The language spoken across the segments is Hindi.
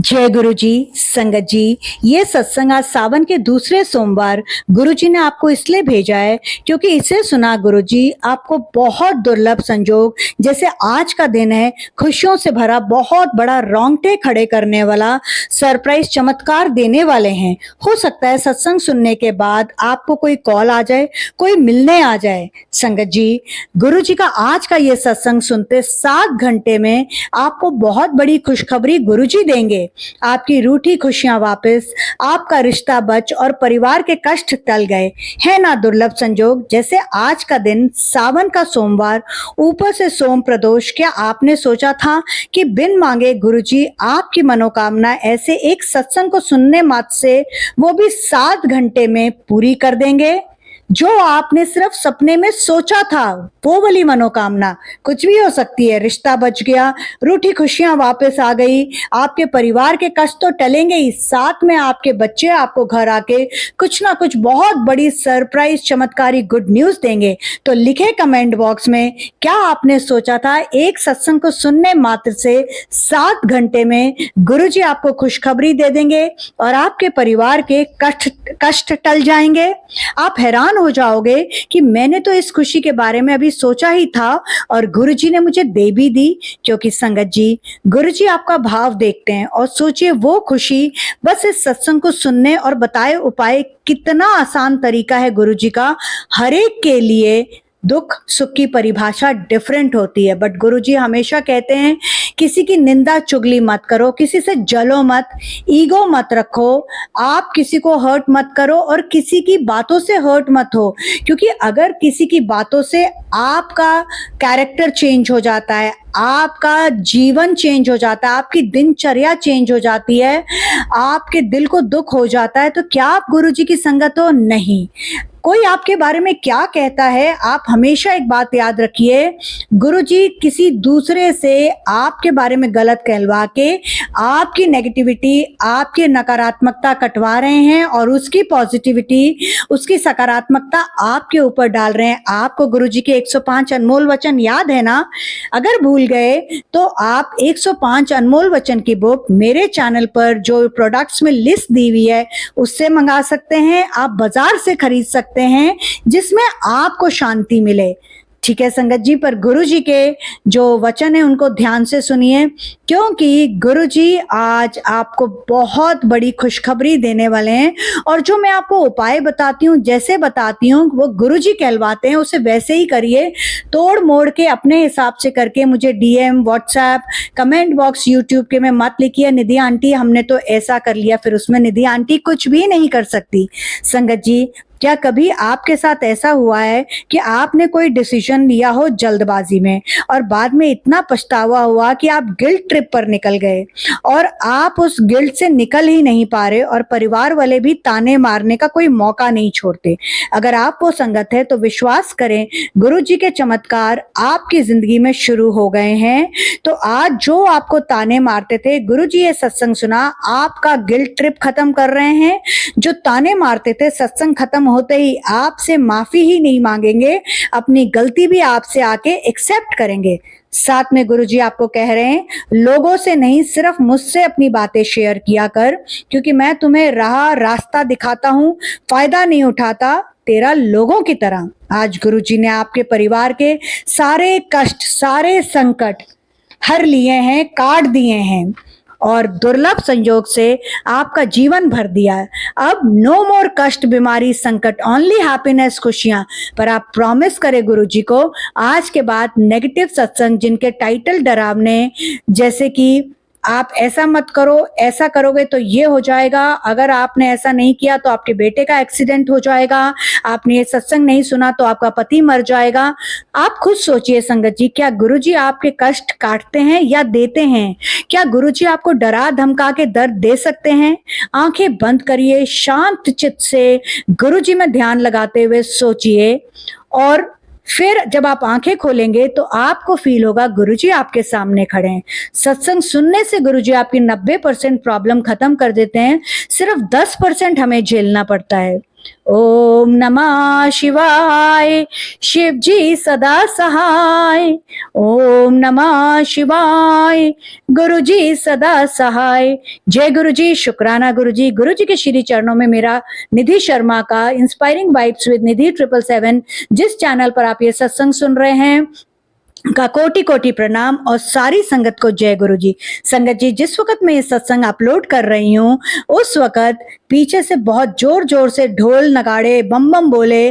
जय गुरु जी। संगत जी, ये सत्संग आज सावन के दूसरे सोमवार गुरु जी ने आपको इसलिए भेजा है क्योंकि इसे सुना गुरु जी आपको बहुत दुर्लभ संजोग जैसे आज का दिन है, खुशियों से भरा बहुत बड़ा रोंगटे खड़े करने वाला सरप्राइज चमत्कार देने वाले हैं। हो सकता है सत्संग सुनने के बाद आपको कोई कॉल आ जाए, कोई मिलने आ जाए। संगत जी, गुरु जी का आज का ये सत्संग सुनते 7 घंटे में आपको बहुत बड़ी खुशखबरी गुरु जी देंगे। आपकी रूठी खुशियां वापस, आपका रिश्ता बच और परिवार के कष्ट टल गए। है ना दुर्लभ संजोग। जैसे आज का दिन सावन का सोमवार, ऊपर से सोम प्रदोष। क्या आपने सोचा था कि बिन मांगे गुरुजी आपकी मनोकामना ऐसे एक सत्संग को सुनने मात्र से वो भी 7 घंटे में पूरी कर देंगे? जो आपने सिर्फ सपने में सोचा था वो वाली मनोकामना कुछ भी हो सकती है। रिश्ता बच गया, रूठी खुशियां वापस आ गई, आपके परिवार के कष्ट तो टलेंगे ही, साथ में आपके बच्चे आपको घर आके कुछ ना कुछ बहुत बड़ी सरप्राइज चमत्कारी गुड न्यूज देंगे। तो लिखे कमेंट बॉक्स में, क्या आपने सोचा था एक सत्संग को सुनने मात्र से 7 घंटे में गुरुजी आपको खुशखबरी दे देंगे और आपके परिवार के कष्ट टल जाएंगे? आप हैरान हो जाओगे कि मैंने तो इस खुशी के बारे में अभी सोचा ही था और गुरुजी ने मुझे दे भी दी। क्योंकि संगत जी, गुरुजी आपका भाव देखते हैं और सोचिए वो खुशी बस इस सत्संग को सुनने और बताए उपाय। कितना आसान तरीका है गुरुजी का। हर एक के लिए दुख सुख की परिभाषा डिफरेंट होती है, बट गुरुजी हमेशा कहते हैं किसी की निंदा चुगली मत करो, किसी से जलो मत, ईगो मत रखो, आप किसी को हर्ट मत करो और किसी की बातों से हर्ट मत हो। क्योंकि अगर किसी की बातों से आपका कैरेक्टर चेंज हो जाता है, आपका जीवन चेंज हो जाता है, आपकी दिनचर्या चेंज हो जाती है, आपके दिल को दुख हो जाता है, तो क्या आप गुरुजी की संगत हो? नहीं। कोई आपके बारे में क्या कहता है, आप हमेशा एक बात याद रखिए, गुरुजी किसी दूसरे से आपके बारे में गलत कहलवा के आपकी नेगेटिविटी, आपकी नकारात्मकता कटवा रहे हैं और उसकी पॉजिटिविटी, उसकी सकारात्मकता आपके ऊपर डाल रहे हैं। आपको गुरुजी के 105 अनमोल वचन याद है ना? अगर भूल गए तो आप 105 अनमोल वचन की बुक मेरे चैनल पर जो प्रोडक्ट्स में लिस्ट दी हुई है उससे मंगा सकते हैं, आप बाजार से खरीद सकते हैं, जिसमें आपको शांति मिले। ठीक है संगत जी, पर गुरुजी के जो वचन है उनको ध्यान से सुनिए, क्योंकि गुरुजी आज आपको बहुत बड़ी खुशखबरी देने वाले हैं। और जो मैं आपको उपाय बताती हूँ, जैसे बताती हूँ वो गुरुजी कहलवाते हैं, उसे वैसे ही करिए। तोड़ मोड़ के अपने हिसाब से करके मुझे DM, WhatsApp, comment box YouTube के में मत लिखिए निधि आंटी हमने तो ऐसा कर लिया, फिर उसमें निधि आंटी कुछ भी नहीं कर सकती। संगत जी, क्या कभी आपके साथ ऐसा हुआ है कि आपने कोई डिसीजन लिया हो जल्दबाजी में और बाद में इतना पछतावा हुआ कि आप गिल्ट ट्रिप पर निकल गए और आप उस गिल्ट से निकल ही नहीं पा रहे और परिवार वाले भी ताने मारने का कोई मौका नहीं छोड़ते? अगर आप वो संगत है तो विश्वास करें, गुरुजी के चमत्कार आपकी जिंदगी में शुरू हो गए हैं। तो आज जो आपको ताने मारते थे, गुरुजी ये सत्संग सुना, आपका गिल्ट ट्रिप खत्म कर रहे हैं। जो ताने मारते थे, सत्संग खत्म होते ही आपसे माफी ही नहीं मांगेंगे, अपनी गलती भी आपसे आके एक्सेप्ट करेंगे। साथ में गुरुजी आपको कह रहे हैं, लोगों से नहीं सिर्फ मुझसे अपनी बातें शेयर किया कर, क्योंकि मैं तुम्हें रास्ता दिखाता हूं, फायदा नहीं उठाता तेरा लोगों की तरह। आज गुरुजी ने आपके परिवार के सारे कष्ट, सारे संकट हर लिए हैं, काट दिए हैं और दुर्लभ संयोग से आपका जीवन भर दिया है। अब नो मोर कष्ट, बीमारी, संकट, ओनली हैप्पीनेस, खुशियां। पर आप प्रॉमिस करें गुरुजी को, आज के बाद नेगेटिव सत्संग जिनके टाइटल डरावने, जैसे कि आप ऐसा मत करो, ऐसा करोगे तो ये हो जाएगा, अगर आपने ऐसा नहीं किया तो आपके बेटे का एक्सीडेंट हो जाएगा, आपने ये सत्संग नहीं सुना तो आपका पति मर जाएगा। आप खुद सोचिए संगत जी, क्या गुरुजी आपके कष्ट काटते हैं या देते हैं? क्या गुरुजी आपको डरा धमका के दर्द दे सकते हैं? आंखें बंद करिए, शांत चित्त से गुरुजी में ध्यान लगाते हुए सोचिए और फिर जब आप आंखें खोलेंगे तो आपको फील होगा गुरुजी आपके सामने खड़े हैं। सत्संग सुनने से गुरुजी आपकी 90% प्रॉब्लम खत्म कर देते हैं, सिर्फ 10% हमें झेलना पड़ता है। ओम नमः शिवाय, शिव जी सदा सहाय। ओम नमः शिवाय, गुरु जी सदा सहाय। जय गुरु जी, शुक्राना गुरु जी। गुरु जी के श्री चरणों में मेरा निधि शर्मा का इंस्पायरिंग वाइब्स विद निधि 777 जिस चैनल पर आप ये सत्संग सुन रहे हैं का कोटि कोटि प्रणाम और सारी संगत को जय गुरु जी। संगत जी, जिस वक्त मैं ये सत्संग अपलोड कर रही हूँ उस वक्त पीछे से बहुत जोर जोर से ढोल नगाड़े बम बम बोले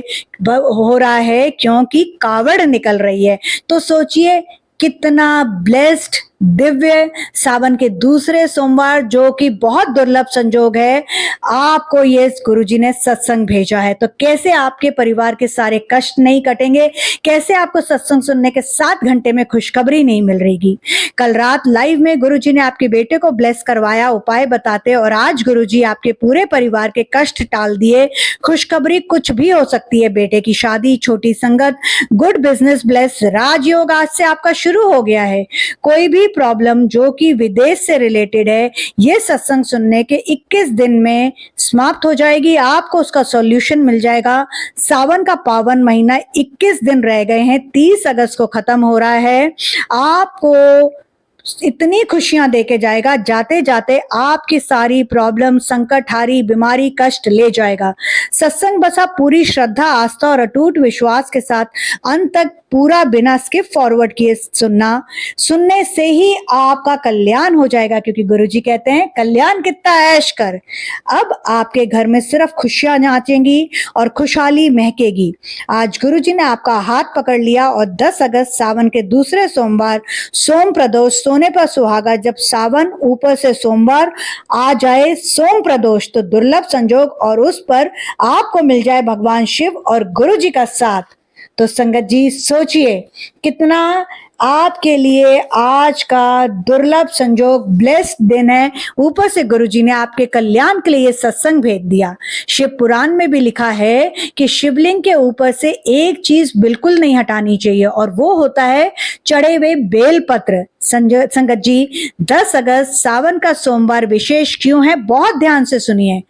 हो रहा है, क्योंकि कावड़ निकल रही है। तो सोचिए कितना ब्लेस्ड दिव्य सावन के दूसरे सोमवार, जो कि बहुत दुर्लभ संजोग है, आपको ये गुरुजी ने सत्संग भेजा है। तो कैसे आपके परिवार के सारे कष्ट नहीं कटेंगे, कैसे आपको सत्संग सुनने के 7 घंटे में खुशखबरी नहीं मिल रही। कल रात लाइव में गुरुजी ने आपके बेटे को ब्लेस करवाया उपाय बताते, और आज गुरुजी आपके पूरे परिवार के कष्ट टाल दिए। खुशखबरी कुछ भी हो सकती है, बेटे की शादी, छोटी संगत, गुड बिजनेस ब्लेस, राजयोग आज से आपका शुरू हो गया है। कोई भी प्रॉब्लम जो कि विदेश से रिलेटेड है, ये सत्संग सुनने के 21 दिन में समाप्त हो जाएगी। आपको उसका सॉल्यूशन मिल जाएगा। सावन का पावन महीना 21 दिन रह गए हैं, 30 अगस्त को खत्म हो रहा है। आपको इतनी खुशियां देके जाएगा, जाते जाते आपकी सारी प्रॉब्लम, संकट हारी, बीमारी, कष्ट ले जाएगा। सत्संग बस आप पूरी श्रद्धा, आस्था और अटूट विश्वास के साथ अंत तक पूरा बिना स्किप फॉरवर्ड किए सुनने से ही आपका कल्याण हो जाएगा, क्योंकि गुरुजी कहते हैं कल्याण कितना ऐश कर। अब आपके घर में सिर्फ खुशियां नाचेंगी और खुशहाली महकेगी। आज गुरुजी ने आपका हाथ पकड़ लिया और 10 अगस्त सावन के दूसरे सोमवार, सोम प्रदोष, सोने पर सुहागा, जब सावन ऊपर से सोमवार आ जाए, सोम प्रदोष, तो दुर्लभ संजोग और उस पर आपको मिल जाए भगवान शिव और गुरु जी का साथ। तो संगत जी सोचिए कितना आपके लिए आज का दुर्लभ संजोग ब्लेस्ड दिन है। ऊपर से गुरुजी ने आपके कल्याण के लिए सत्संग भेज दिया। शिव पुराण में भी लिखा है कि शिवलिंग के ऊपर से एक चीज बिल्कुल नहीं हटानी चाहिए, और वो होता है चढ़े हुए बेलपत्र। संगत जी, 10 अगस्त सावन का सोमवार विशेष क्यों है, बहुत ध्यान से सुनिए।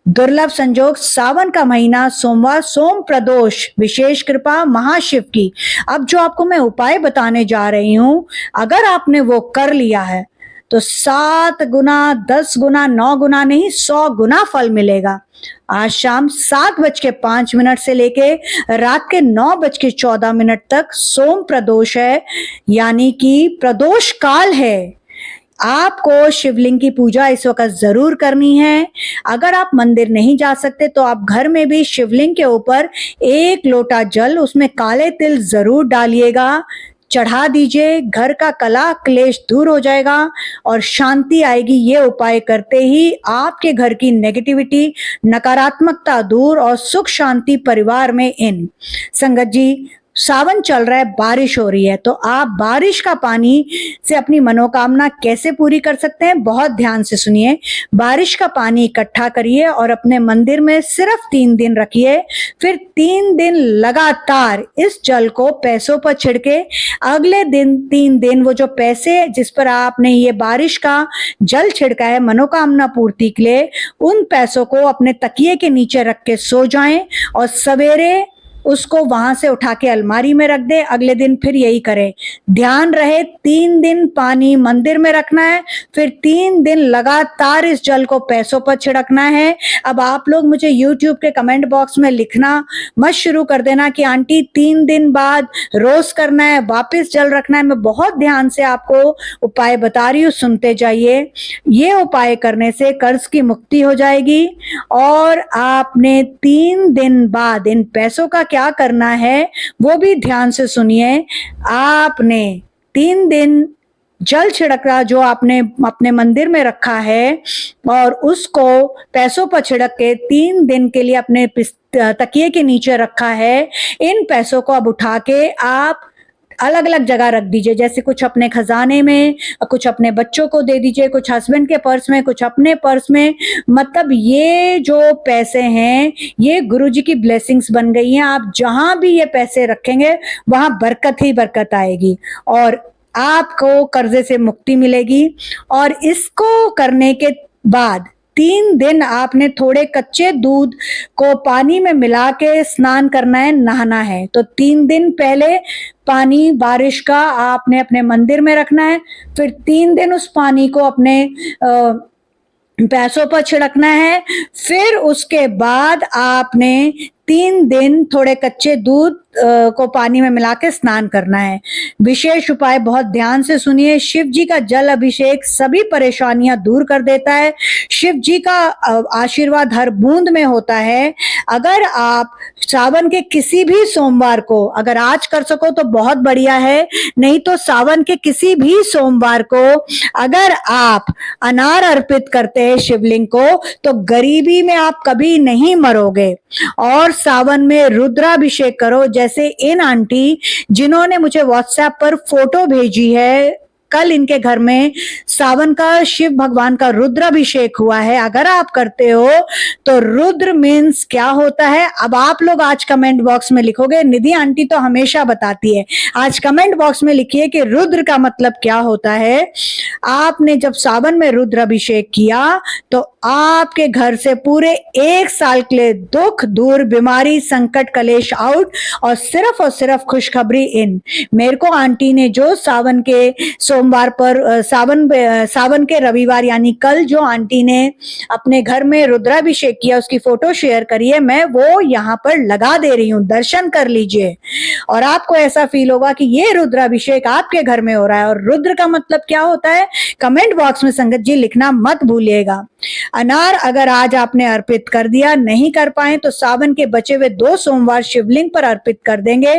दुर्लभ संजोग, सावन का महीना, सोमवार, सोम प्रदोष, विशेष कृपा महाशिव की। अब जो आपको मैं उपाय बताने जा रही हूं, अगर आपने वो कर लिया है तो 7 गुना, 10 गुना, 9 गुना नहीं, 100 गुना फल मिलेगा। आज शाम 7:05 से लेके रात के 9:14 तक सोम प्रदोष है, यानी कि प्रदोष काल है। आपको शिवलिंग की पूजा इस वक्त जरूर करनी है। अगर आप मंदिर नहीं जा सकते तो आप घर में भी शिवलिंग के ऊपर 1 लोटा जल, उसमें काले तिल जरूर डालिएगा, चढ़ा दीजिए। घर का कला क्लेश दूर हो जाएगा और शांति आएगी। ये उपाय करते ही आपके घर की नेगेटिविटी, नकारात्मकता दूर और सुख शांति परिवार में इन। संगत जी, सावन चल रहा है, बारिश हो रही है, तो आप बारिश का पानी से अपनी मनोकामना कैसे पूरी कर सकते हैं, बहुत ध्यान से सुनिए। बारिश का पानी इकट्ठा करिए और अपने मंदिर में सिर्फ 3 दिन रखिए। फिर 3 दिन लगातार इस जल को पैसों पर छिड़के। अगले दिन 3 दिन वो जो पैसे जिस पर आपने ये बारिश का जल छिड़का है मनोकामना पूर्ति के लिए, उन पैसों को अपने तकिए के नीचे रख के सो जाएं और सवेरे उसको वहां से उठा के अलमारी में रख दे। अगले दिन फिर यही करें। ध्यान रहे 3 दिन पानी मंदिर में रखना है, फिर 3 दिन लगातार इस जल को पैसों पर छिड़कना है। अब आप लोग मुझे YouTube के कमेंट बॉक्स में लिखना मत शुरू कर देना कि आंटी 3 दिन बाद रोज करना है, वापस जल रखना है। मैं बहुत ध्यान से आपको उपाय बता रही हूँ, सुनते जाइए। ये उपाय करने से कर्ज की मुक्ति हो जाएगी और आपने 3 दिन बाद इन पैसों का क्या करना है वो भी ध्यान से सुनिए। आपने 3 दिन जल छिड़का जो आपने अपने मंदिर में रखा है और उसको पैसों पर छिड़क के 3 दिन के लिए अपने तकिए के नीचे रखा है। इन पैसों को अब उठा के आप अलग अलग जगह रख दीजिए, जैसे कुछ अपने खजाने में, कुछ अपने बच्चों को दे दीजिए, कुछ हस्बैंड के पर्स में, कुछ अपने पर्स में। मतलब ये जो पैसे हैं ये गुरुजी की ब्लेसिंग्स बन गई हैं। आप जहां भी ये पैसे रखेंगे वहां बरकत ही बरकत आएगी और आपको कर्जे से मुक्ति मिलेगी। और इसको करने के बाद 3 दिन आपने थोड़े कच्चे दूध को पानी में मिला के स्नान करना है, नहाना है। तो 3 दिन पहले पानी बारिश का आपने अपने मंदिर में रखना है, फिर 3 दिन उस पानी को अपने पैसों पर छिड़कना है, फिर उसके बाद आपने 3 दिन थोड़े कच्चे दूध को पानी में मिला के स्नान करना है। विशेष उपाय बहुत ध्यान से सुनिए। शिव जी का जल अभिषेक सभी परेशानियां दूर कर देता है। शिव जी का आशीर्वाद हर बूंद में होता है। अगर आप सावन के किसी भी सोमवार को, अगर आज कर सको तो बहुत बढ़िया है, नहीं तो सावन के किसी भी सोमवार को अगर आप अनार अर्पित करते हैं शिवलिंग को, तो गरीबी में आप कभी नहीं मरोगे। और सावन में रुद्राभिषेक करो, जैसे इन आंटी जिन्होंने मुझे व्हाट्सएप पर फोटो भेजी है, कल इनके घर में सावन का शिव भगवान का रुद्राभिषेक हुआ है। अगर आप करते हो तो रुद्र मीन्स क्या होता है, अब आप लोग आज कमेंट बॉक्स में लिखोगे। निधि आंटी तो हमेशा बताती है, आज कमेंट बॉक्स में लिखिए कि रुद्र का मतलब क्या होता है। आपने जब सावन में रुद्राभिषेक किया तो आपके घर से पूरे 1 साल के लिए दुख दूर, बीमारी, संकट, कलेश आउट, और सिर्फ खुशखबरी इन। मेरे को आंटी ने जो सावन के सोमवार पर सावन के रविवार यानी कल जो आंटी ने अपने घर में रुद्राभिषेक किया उसकी फोटो शेयर करी है, मैं वो यहाँ पर लगा दे रही हूँ, दर्शन कर लीजिए और आपको ऐसा फील होगा कि ये रुद्राभिषेक आपके घर में हो रहा है। और रुद्र का मतलब क्या होता है, कमेंट बॉक्स में संगत जी लिखना मत भूलिएगा। अनार अगर आज आपने अर्पित कर दिया, नहीं कर पाए तो सावन के बचे हुए 2 सोमवार शिवलिंग पर अर्पित कर देंगे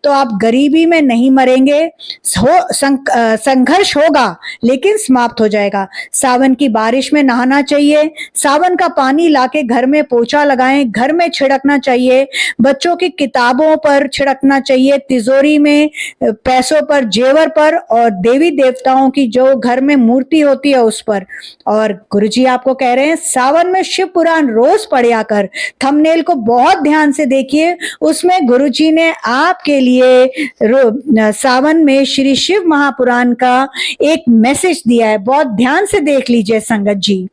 तो आप गरीबी में नहीं मरेंगे। संघर्ष होगा लेकिन समाप्त हो जाएगा। सावन की बारिश में नहाना चाहिए, सावन का पानी लाके घर में पोछा लगाएं, घर में छिड़कना चाहिए, बच्चों की किताबों पर छिड़कना चाहिए, तिजोरी में, पैसों पर, जेवर पर, और देवी देवताओं की जो घर में मूर्ति होती है उस पर। और गुरुजी आपको कह रहे हैं सावन में शिव पुराण रोज पढ़िया कर। थंबनेल को बहुत ध्यान से देखिए, उसमें गुरुजी ने आपके लिए सावन में श्री शिव महापुराण का एक मैसेज दिया है, बहुत ध्यान से देख लीजिए संगत जी।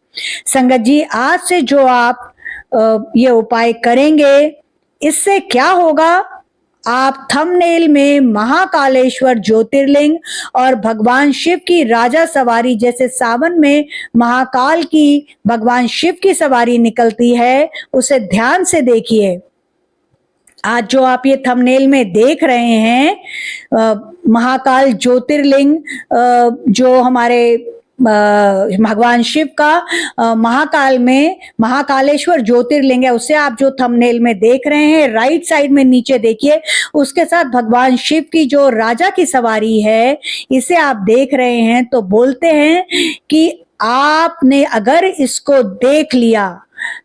संगत जी, आज से जो आप ये उपाय करेंगे इससे क्या होगा, आप थंबनेल में महाकालेश्वर ज्योतिर्लिंग और भगवान शिव की राजा सवारी, जैसे सावन में महाकाल की भगवान शिव की सवारी निकलती है, उसे ध्यान से देखिए। आज जो आप ये थंबनेल में देख रहे हैं महाकाल ज्योतिर्लिंग, जो हमारे भगवान शिव का महाकाल में महाकालेश्वर ज्योतिर्लिंग है, उसे आप जो थंबनेल में देख रहे हैं राइट साइड में नीचे देखिए, उसके साथ भगवान शिव की जो राजा की सवारी है इसे आप देख रहे हैं। तो बोलते हैं कि आपने अगर इसको देख लिया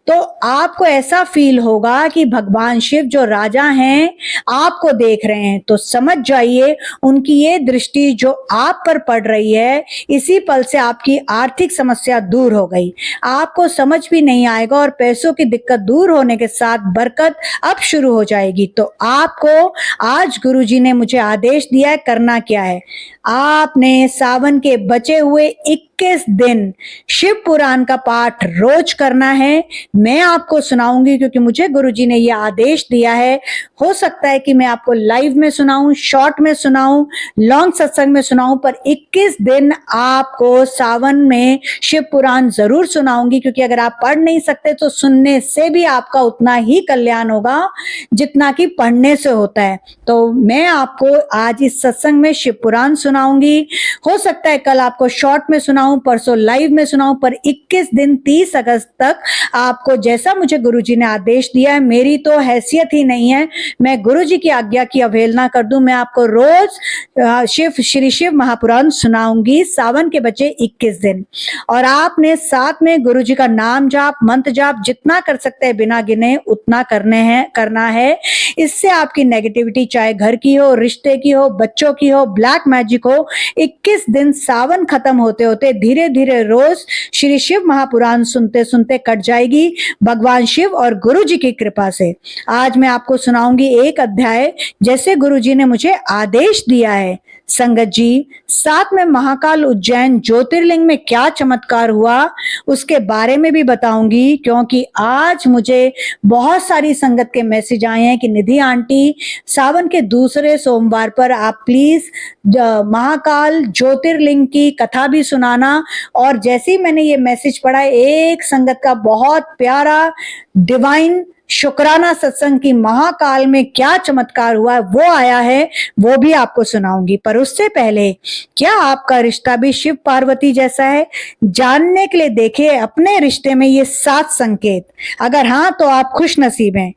तो आपको ऐसा फील होगा कि भगवान शिव जो राजा हैं आपको देख रहे हैं। तो समझ जाइए उनकी ये दृष्टि जो आप पर पड़ रही है, इसी पल से आपकी आर्थिक समस्या दूर हो गई, आपको समझ भी नहीं आएगा और पैसों की दिक्कत दूर होने के साथ बरकत अब शुरू हो जाएगी। तो आपको आज गुरुजी ने मुझे आदेश दिया है, करना क्या है, आपने सावन के बचे हुए 21 दिन शिव पुराण का पाठ रोज करना है। मैं आपको सुनाऊंगी क्योंकि मुझे गुरुजी ने यह आदेश दिया है। हो सकता है कि मैं आपको लाइव में सुनाऊं, शॉर्ट में सुनाऊं, लॉन्ग सत्संग में सुनाऊं, पर 21 दिन आपको सावन में शिव पुराण जरूर सुनाऊंगी, क्योंकि अगर आप पढ़ नहीं सकते तो सुनने से भी आपका उतना ही कल्याण होगा जितना कि पढ़ने से होता है। तो मैं आपको आज इस सत्संग में शिव पुराण सुनाऊंगी। हो सकता है कल आपको शॉर्ट में सुनाऊं, परसों लाइव में सुनाऊं, पर 21 दिन 30 अगस्त तक आपको जैसा मुझे गुरुजी ने आदेश दिया है, मेरी तो हैसियत ही नहीं है मैं गुरुजी की आज्ञा की अवहेलना कर दूं। मैं आपको रोज श्री शिव महापुराण सुनाऊंगी सावन के बचे 21 दिन। और आपने साथ में गुरुजी का नाम जाप, मंत्र जाप जितना कर सकते हैं बिना गिने उतना करना है। इससे आपकी नेगेटिविटी चाहे घर की हो, रिश्ते की हो, बच्चों की हो, ब्लैक मैजिक हो, 21 दिन सावन खत्म होते होते धीरे धीरे रोज श्री शिव महापुराण सुनते सुनते कट जाएगी भगवान शिव और गुरुजी की कृपा से। आज मैं आपको सुनाऊंगी एक अध्याय जैसे गुरुजी ने मुझे आदेश दिया है। संगत जी, साथ में महाकाल उज्जैन ज्योतिर्लिंग में क्या चमत्कार हुआ उसके बारे में भी बताऊंगी, क्योंकि आज मुझे बहुत सारी संगत के मैसेज आए हैं कि निधि आंटी, सावन के दूसरे सोमवार पर आप प्लीज महाकाल ज्योतिर्लिंग की कथा भी सुनाना। और जैसे ही मैंने ये मैसेज पढ़ा, एक संगत का बहुत प्यारा डिवाइन शुक्राना सत्संग की महाकाल में क्या चमत्कार हुआ वो आया है, वो भी आपको सुनाऊंगी। पर उससे पहले, क्या आपका रिश्ता भी शिव पार्वती जैसा है? जानने के लिए देखिए अपने रिश्ते में ये 7 संकेत। अगर हाँ तो आप खुश नसीब हैं।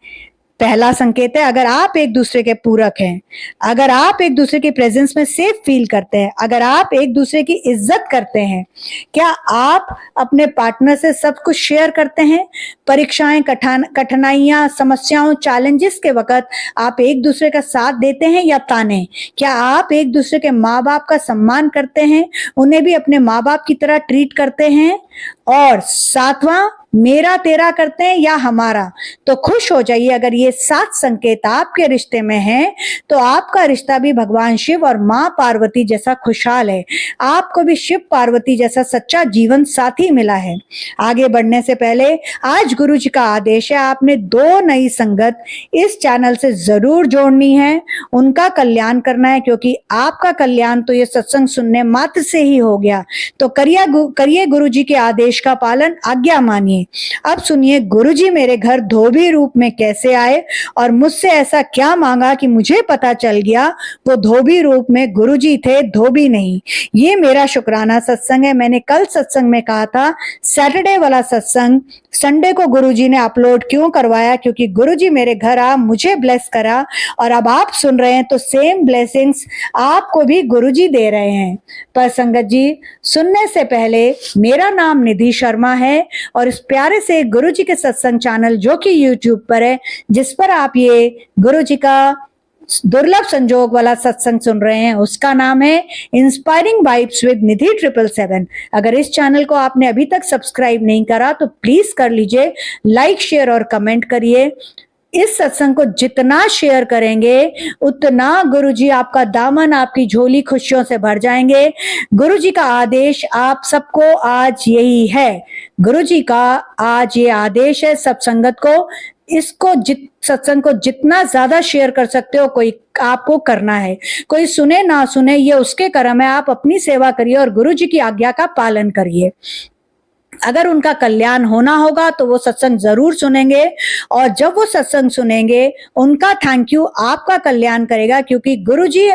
पहला संकेत है, अगर आप एक दूसरे के पूरक हैं, अगर आप एक दूसरे की प्रेजेंस में सेफ फील करते हैं, अगर आप एक दूसरे की इज्जत करते हैं, क्या आप अपने पार्टनर से सब कुछ शेयर करते हैं? परीक्षाएं, कठिनाइयां, समस्याओं, चैलेंजेस के वक्त आप एक दूसरे का साथ देते हैं या ताने? क्या आप एक दूसरे के माँ बाप का सम्मान करते हैं, उन्हें भी अपने माँ बाप की तरह ट्रीट करते हैं? और 7वां, मेरा तेरा करते हैं या हमारा? तो खुश हो जाइए, अगर ये 7 संकेत आपके रिश्ते में हैं तो आपका रिश्ता भी भगवान शिव और माँ पार्वती जैसा खुशहाल है। आपको भी शिव पार्वती जैसा सच्चा जीवन साथी मिला है। आगे बढ़ने से पहले आज गुरु जी का आदेश है, आपने 2 नई संगत इस चैनल से जरूर जोड़नी है, उनका कल्याण करना है, क्योंकि आपका कल्याण तो ये सत्संग सुनने मात्र से ही हो गया। तो करिए गुरु जी के आदेश का पालन, आज्ञा मानिए। अब सुनिए गुरुजी मेरे घर धोबी रूप में कैसे आए और मुझसे ऐसा क्या मांगा कि मुझे पता चल गया वो धोबी रूप में गुरुजी थे, धोबी नहीं। ये मेरा शुक्राना सत्संग है। मैंने कल सत्संग में कहा था सैटरडे वाला सत्संग संडे को गुरुजी ने अपलोड क्यों करवाया, क्योंकि गुरुजी मेरे घर आ मुझे ब्लेस करा, और अब आप सुन रहे हैं तो सेम ब्लेसिंग्स आपको भी गुरुजी दे रहे हैं। पर संगत जी, सुनने से पहले, मेरा नाम निधि शर्मा है और इस प्यारे से गुरुजी के सत्संग चैनल जो कि यूट्यूब पर है, जिस पर आप ये गुरुजी का दुर्लभ संजोग वाला सत्संग सुन रहे हैं, उसका नाम है इंस्पायरिंग वाइब्स विद निधि 777। अगर इस चैनल को आपने अभी तक सब्सक्राइब नहीं करा तो प्लीज कर लीजिए, लाइक, शेयर और कमेंट करिए। इस सत्संग को जितना शेयर करेंगे उतना गुरुजी आपका दामन, आपकी झोली खुशियों से भर जाएंगे। गुरुजी का आदेश आप सबको आज यही है। गुरुजी का आज ये आदेश है सब संगत को, इसको सत्संग को जितना ज्यादा शेयर कर सकते हो कोई आपको करना है। कोई सुने ना सुने ये उसके कर्म है, आप अपनी सेवा करिए और गुरुजी की आज्ञा का पालन करिए। अगर उनका कल्याण होना होगा तो वो सत्संग जरूर सुनेंगे, और जब वो सत्संग सुनेंगे उनका थैंक यू आपका कल्याण करेगा, क्योंकि गुरुजी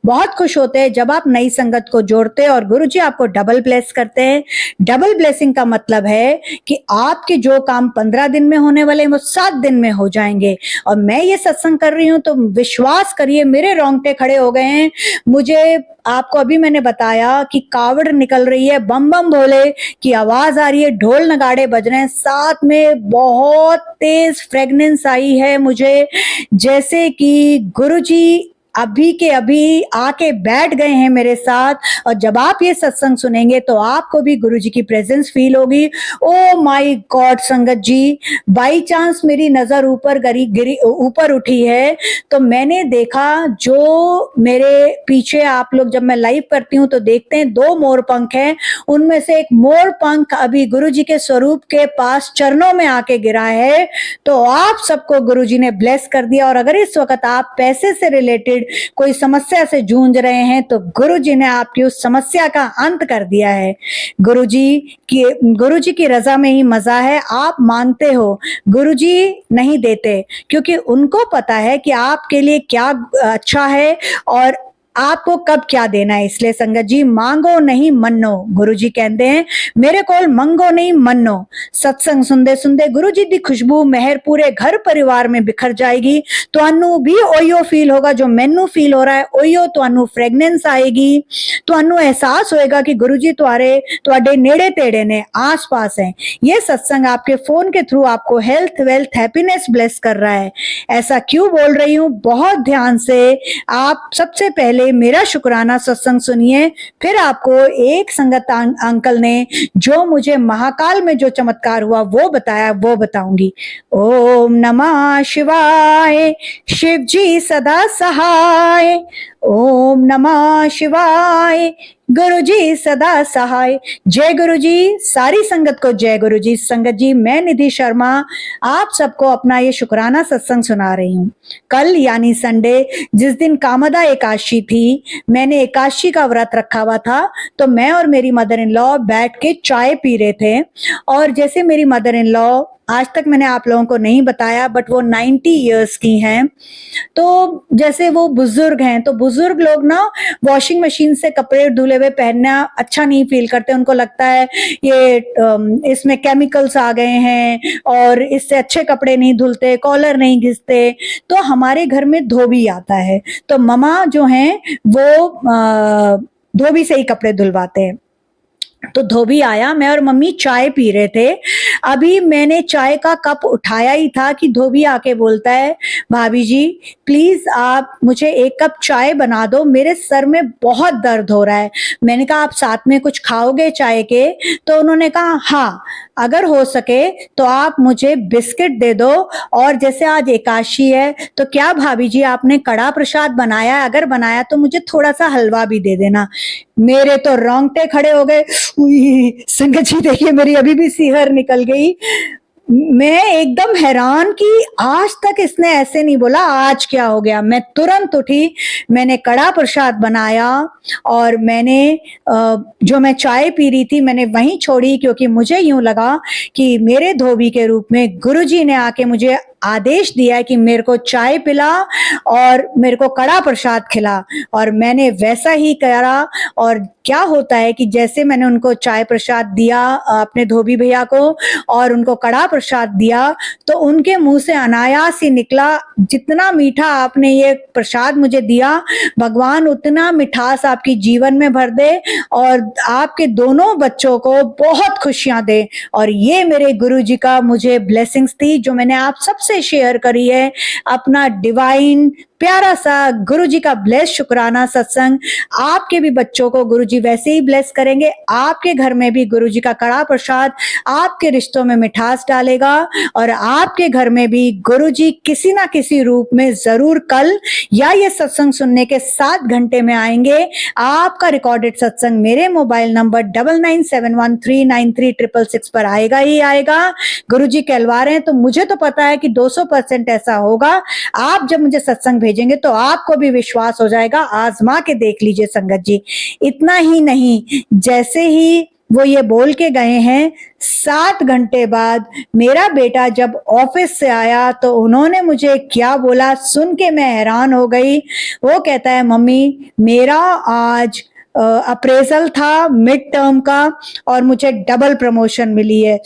बहुत खुश होते हैं जब आप नई संगत को जोड़ते हैं और गुरुजी आपको डबल ब्लेस करते हैं। डबल ब्लेसिंग का मतलब है कि आपके जो काम 15 दिन में होने वाले हैं वो 7 दिन में हो जाएंगे। और मैं ये सत्संग कर रही हूं तो विश्वास करिए मेरे रोंगटे खड़े हो गए हैं। मुझे आपको अभी मैंने बताया कि कावड़ निकल रही है, बम बम भोले की आवाज आ रही है, ढोल नगाड़े बज रहे हैं, साथ में बहुत तेज फ्रेगनेंस आई है मुझे, जैसे कि गुरुजी अभी के अभी आके बैठ गए हैं मेरे साथ। और जब आप ये सत्संग सुनेंगे तो आपको भी गुरुजी की प्रेजेंस फील होगी। ओ माय गॉड संगत जी, बाई चांस मेरी नजर ऊपर उठी है तो मैंने देखा, जो मेरे पीछे आप लोग जब मैं लाइव करती हूँ तो देखते हैं 2 मोर पंख हैं, उनमें से एक मोर पंख अभी गुरुजी के स्वरूप के पास चरणों में आके गिरा है। तो आप सबको गुरुजी ने ब्लेस कर दिया। और अगर इस वक्त आप पैसे से रिलेटेड कोई समस्या से जूझ रहे हैं तो गुरुजी ने आपकी उस समस्या का अंत कर दिया है। गुरुजी की रजा में ही मजा है। आप मानते हो, गुरुजी नहीं देते, क्योंकि उनको पता है कि आपके लिए क्या अच्छा है और आपको कब क्या देना है। इसलिए संगत जी, मांगो नहीं मन्नो, गुरुजी कहते हैं मेरे कोल मंगो नहीं मन्नो। सत्संग सुनते सुनते गुरुजी दी खुशबू मेहर पूरे घर परिवार में बिखर जाएगी। ਤੁਹਾਨੂੰ भी ओयो फील होगा जो मैनू फील हो रहा है, ओयो ਤੁਹਾਨੂੰ फ्रेगनेंस आएगी। ਤੁਹਾਨੂੰ एहसास होएगा कि गुरुजी ਤੁਹਾਡੇ नेड़े तेड़े ने, आस पास हैं। ये सत्संग आपके फोन के थ्रू आपको हेल्थ, वेल्थ, हैप्पीनेस ब्लेस कर रहा है। ऐसा क्यों बोल रही हूँ, बहुत ध्यान से आप सबसे पहले मेरा शुक्राना सत्संग सुनिए, फिर आपको एक संगत अंकल ने जो मुझे महाकाल में जो चमत्कार हुआ वो बताया, वो बताऊंगी। ओम नमः शिवाय, शिव जी सदा सहाय। ओम नमः शिवाय। गुरु जी सदा सहाय। जय गुरु जी। सारी संगत को जय गुरु जी। संगत जी, मैं निधि शर्मा आप सबको अपना ये शुक्राना सत्संग सुना रही हूँ। कल यानी संडे, जिस दिन कामदा एकादशी थी, मैंने एकादशी का व्रत रखा हुआ था, तो मैं और मेरी मदर इन लॉ बैठ के चाय पी रहे थे। और जैसे मेरी मदर इन लॉ, आज तक मैंने आप लोगों को नहीं बताया, बट वो 90 इयर्स की हैं, तो जैसे वो बुजुर्ग हैं, तो बुजुर्ग लोग ना वॉशिंग मशीन से कपड़े धुले हुए पहनना अच्छा नहीं फील करते। उनको लगता है ये इसमें केमिकल्स आ गए हैं और इससे अच्छे कपड़े नहीं धुलते, कॉलर नहीं घिसते। तो हमारे घर में धोबी आता है, तो ममा जो हैं वो धोबी से ही कपड़े धुलवाते हैं। तो धोबी आया, मैं और मम्मी चाय पी रहे थे। अभी मैंने चाय का कप उठाया ही था कि धोबी आके बोलता है, भाभी जी प्लीज आप मुझे एक कप चाय बना दो, मेरे सर में बहुत दर्द हो रहा है। मैंने कहा आप साथ में कुछ खाओगे चाय के? तो उन्होंने कहा हाँ, अगर हो सके तो आप मुझे बिस्किट दे दो, और जैसे आज एकादशी है तो क्या भाभी जी आपने कड़ा प्रसाद बनाया? अगर बनाया तो मुझे थोड़ा सा हलवा भी दे देना। मेरे तो रोंगटे खड़े हो गए। संगत जी देखिए, मेरी अभी भी सिहर निकल गई। मैं एकदम हैरान कि आज तक इसने ऐसे नहीं बोला, आज क्या हो गया। मैं तुरंत उठी, मैंने कड़ा प्रसाद बनाया, और मैंने जो मैं चाय पी रही थी मैंने वहीं छोड़ी, क्योंकि मुझे यूं लगा कि मेरे धोबी के रूप में गुरुजी ने आके मुझे आदेश दिया कि मेरे को चाय पिला और मेरे को कड़ा प्रसाद खिला, और मैंने वैसा ही करा। और क्या होता है कि जैसे मैंने उनको चाय प्रसाद दिया, अपने धोबी भैया को, और उनको कड़ा प्रसाद दिया, तो उनके मुंह से अनायास ही निकला, जितना मीठा आपने ये प्रसाद मुझे दिया, भगवान उतना मिठास आपकी जीवन में भर दे और आपके दोनों बच्चों को बहुत खुशियां दे। और ये मेरे गुरुजी का मुझे ब्लेसिंग्स थी, जो मैंने आप सबसे शेयर करी है। अपना डिवाइन प्यारा सा गुरुजी का ब्लेस शुक्राना सत्संग। आपके भी बच्चों को गुरुजी वैसे ही ब्लेस करेंगे। आपके घर में भी गुरुजी का कड़ा प्रसाद आपके रिश्तों में मिठास डालेगा, और आपके घर में भी गुरुजी किसी ना किसी रूप में जरूर कल या ये सत्संग सुनने के 7 घंटे में आएंगे। आपका रिकॉर्डेड सत्संग मेरे मोबाइल नंबर 9971393666 पर आएगा ही आएगा। गुरुजी कहलवा रहे हैं, तो मुझे तो पता है कि 200% ऐसा होगा। आप जब मुझे सत्संग भेजेंगे तो आपको भी विश्वास हो जाएगा। आजमा के देख लीजिए संगत जी। इतना ही नहीं, जैसे ही वो ये बोल के गए हैं, 7 घंटे बाद मेरा बेटा जब ऑफिस से आया तो उन्होंने मुझे क्या बोला सुन के मैं हैरान हो गई। वो कहता है, मम्मी मेरा आज अप्रेजल था मिड टर्म का और मुझे डबल प्रमोशन मिली है।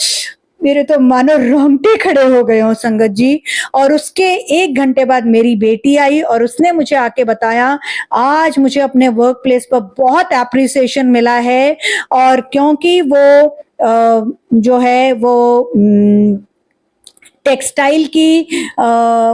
मेरे तो मानो रोंगटे खड़े हो गए हो संगत जी। और उसके 1 घंटे बाद मेरी बेटी आई और उसने मुझे आके बताया, आज मुझे अपने वर्क प्लेस पर बहुत एप्रिसिएशन मिला है। और क्योंकि वो जो है वो टेक्सटाइल की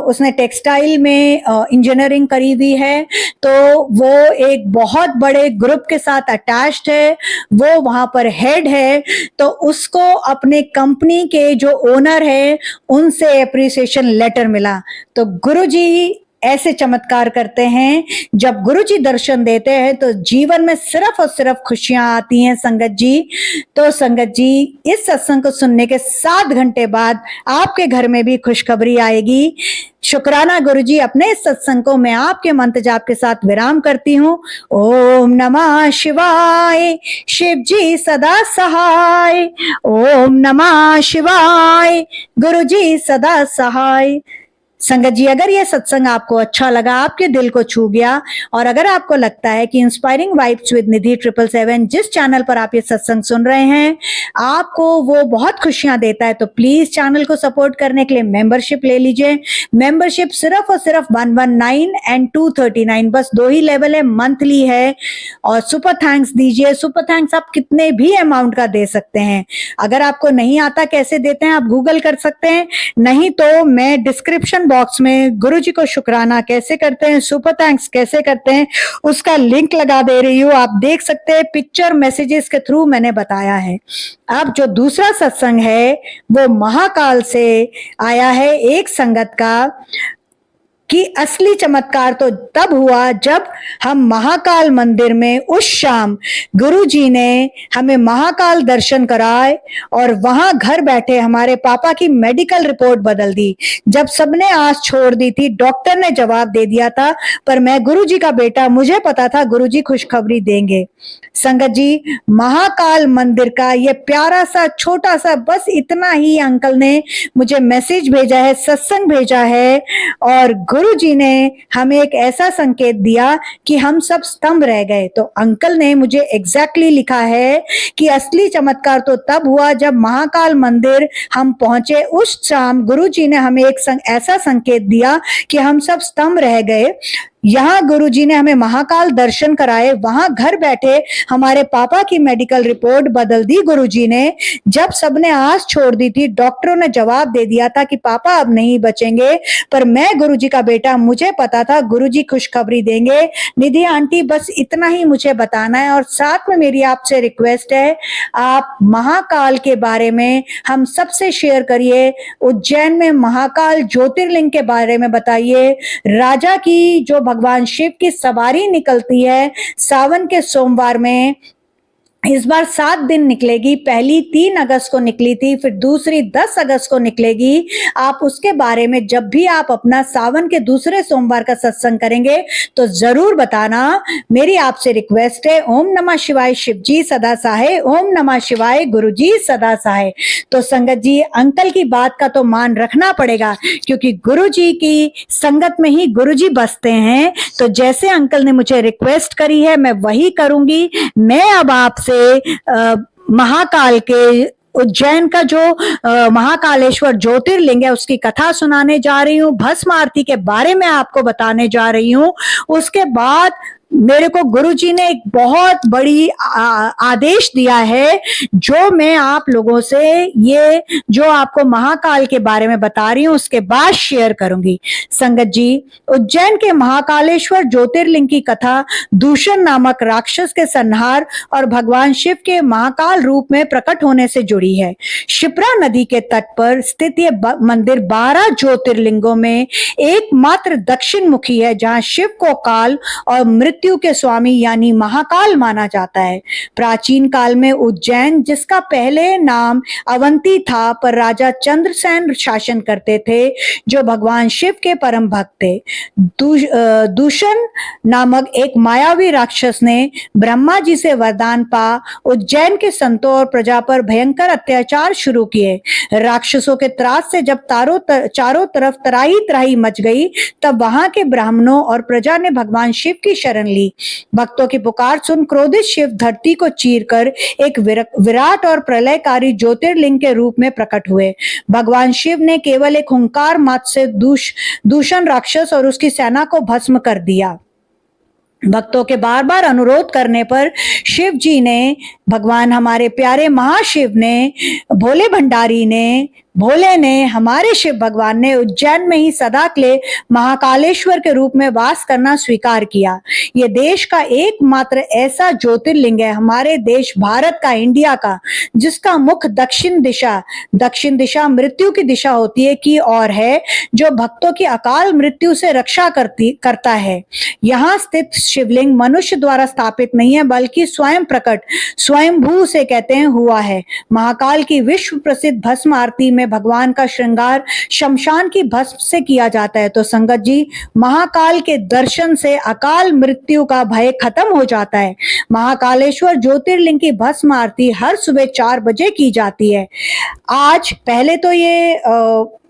उसने टेक्सटाइल में इंजीनियरिंग करी हुई है, तो वो एक बहुत बड़े ग्रुप के साथ अटैच्ड है, वो वहां पर हेड है। तो उसको अपने कंपनी के जो ओनर है उनसे अप्रिसिएशन लेटर मिला। तो गुरुजी ऐसे चमत्कार करते हैं। जब गुरुजी दर्शन देते हैं तो जीवन में सिर्फ और सिर्फ खुशियां आती हैं संगत जी। तो संगत जी, इस सत्संग को सुनने के 7 घंटे बाद आपके घर में भी खुशखबरी आएगी। शुक्राना गुरुजी। अपने इस सत्संग को मैं आपके मंत्र जाप के साथ विराम करती हूँ। ओम नमः शिवाय। शिव जी सदा सहाय। ओम नमः शिवाय। गुरुजी सदा सहाय। संगत जी, अगर ये सत्संग आपको अच्छा लगा, आपके दिल को छू गया, और अगर आपको लगता है कि इंस्पायरिंग वाइब्स विद निधि 777 जिस चैनल पर आप ये सत्संग सुन रहे हैं आपको वो बहुत खुशियां देता है, तो प्लीज चैनल को सपोर्ट करने के लिए मेंबरशिप ले लीजिए। मेंबरशिप सिर्फ और सिर्फ 119 एंड 239, बस 2 ही लेवल है, मंथली है। और सुपर थैंक्स दीजिए। सुपर थैंक्स आप कितने भी अमाउंट का दे सकते हैं। अगर आपको नहीं आता कैसे देते हैं, आप गूगल कर सकते हैं, नहीं तो मैं डिस्क्रिप्शन बॉक्स में गुरुजी को शुक्राना कैसे करते हैं, सुपर थैंक्स कैसे करते हैं, उसका लिंक लगा दे रही हूँ। आप देख सकते हैं, पिक्चर मैसेजेस के थ्रू मैंने बताया है। अब जो दूसरा सत्संग है वो महाकाल से आया है एक संगत का। कि असली चमत्कार तो तब हुआ जब हम महाकाल मंदिर में उस शाम गुरुजी ने हमें महाकाल दर्शन कराए और वहां घर बैठे हमारे पापा की मेडिकल रिपोर्ट बदल दी। जब सबने आस छोड़ दी थी, डॉक्टर ने जवाब दे दिया था, पर मैं गुरुजी का बेटा, मुझे पता था गुरुजी खुशखबरी देंगे। संगत जी, महाकाल मंदिर का ये प्यारा सा छोटा सा बस इतना ही अंकल ने मुझे मैसेज भेजा है, सत्संग भेजा है, और गुरुजी ने हमें एक ऐसा संकेत दिया कि हम सब स्तंभ रह गए। तो अंकल ने मुझे एग्जैक्टली लिखा है कि असली चमत्कार तो तब हुआ जब महाकाल मंदिर हम पहुंचे। उस शाम गुरुजी ने हमें एक ऐसा संकेत दिया कि हम सब स्तंभ रह गए। यहाँ गुरुजी ने हमें महाकाल दर्शन कराए, वहां घर बैठे हमारे पापा की मेडिकल रिपोर्ट बदल दी गुरुजी ने। जब सबने आस छोड़ दी थी, डॉक्टरों ने जवाब दे दिया था कि पापा अब नहीं बचेंगे, पर मैं गुरुजी का बेटा, मुझे पता था गुरुजी खुशखबरी देंगे। निधि आंटी, बस इतना ही मुझे बताना है। और साथ में मेरी आपसे रिक्वेस्ट है, आप महाकाल के बारे में हम सबसे शेयर करिए। उज्जैन में महाकाल ज्योतिर्लिंग के बारे में बताइए। राजा की जो भगवान शिव की सवारी निकलती है सावन के सोमवार में, इस बार 7 दिन निकलेगी। पहली 3 अगस्त को निकली थी, फिर दूसरी 10 अगस्त को निकलेगी। आप उसके बारे में जब भी आप अपना सावन के दूसरे सोमवार का सत्संग करेंगे तो जरूर बताना। मेरी आपसे रिक्वेस्ट है, ओम नमः शिवाय शिव जी सदा सहाय, ओम नमः शिवाय गुरु जी सदा सहाय। तो संगत जी, अंकल की बात का तो मान रखना पड़ेगा, क्योंकि गुरु जी की संगत में ही गुरु जी बसते हैं। तो जैसे अंकल ने मुझे रिक्वेस्ट करी है, मैं वही करूंगी। मैं अब आपसे महाकाल के उज्जैन का जो महाकालेश्वर ज्योतिर्लिंग है उसकी कथा सुनाने जा रही हूँ। भस्म आरती के बारे में आपको बताने जा रही हूँ। उसके बाद मेरे को गुरुजी ने एक बहुत बड़ी आदेश दिया है, जो मैं आप लोगों से ये जो आपको महाकाल के बारे में बता रही हूँ उसके बाद शेयर करूंगी। संगत जी, उज्जैन के महाकालेश्वर ज्योतिर्लिंग की कथा दूषण नामक राक्षस के संहार और भगवान शिव के महाकाल रूप में प्रकट होने से जुड़ी है। शिप्रा नदी के तट पर स्थित ये मंदिर 12 ज्योतिर्लिंगों में एकमात्र दक्षिण मुखी है, जहां शिव को काल और मृत्यु के स्वामी यानी महाकाल माना जाता है। प्राचीन काल में उज्जैन, जिसका पहले नाम अवंती था, पर राजा चंद्रसेन शासन करते थे, जो भगवान शिव के परम भक्त थे। दूषण नामक एक मायावी राक्षस ने ब्रह्मा जी से वरदान पा उज्जैन के संतों और प्रजा पर भयंकर अत्याचार शुरू किए। राक्षसों के त्रास से जब चारों तरफ तराही तराही मच गई, तब वहां के ब्राह्मणों और प्रजा ने भगवान शिव की शरण ली। भक्तों की पुकार सुन क्रोधित शिव धरती को चीरकर एक विराट और प्रलयकारी ज्योतिर्लिंग के रूप में प्रकट हुए। भगवान शिव ने केवल एक हुंकार मात्र से दूषण राक्षस और उसकी सेना को भस्म कर दिया। भक्तों के बार बार अनुरोध करने पर शिव जी ने, भगवान हमारे प्यारे महाशिव ने, भोले ने, हमारे शिव भगवान ने उज्जैन में ही सदा के लिए महाकालेश्वर के रूप में वास करना स्वीकार किया। ये देश का एकमात्र ऐसा ज्योतिर्लिंग है, हमारे देश भारत का, इंडिया का, जिसका मुख दक्षिण दिशा मृत्यु की दिशा होती है की और है, जो भक्तों की अकाल मृत्यु से रक्षा करता है। यहाँ स्थित शिवलिंग मनुष्य द्वारा स्थापित नहीं है, बल्कि स्वयं प्रकट, स्वयंभू से कहते हैं, हुआ है। महाकाल की विश्व प्रसिद्ध भस्म आरती में भगवान का श्रृंगार शमशान की भस्म से किया जाता है। तो संगत जी, महाकाल के दर्शन से अकाल मृत्यु का भय खत्म हो जाता है। महाकालेश्वर ज्योतिर्लिंग की भस्म आरती हर सुबह 4 बजे की जाती है। आज पहले तो ये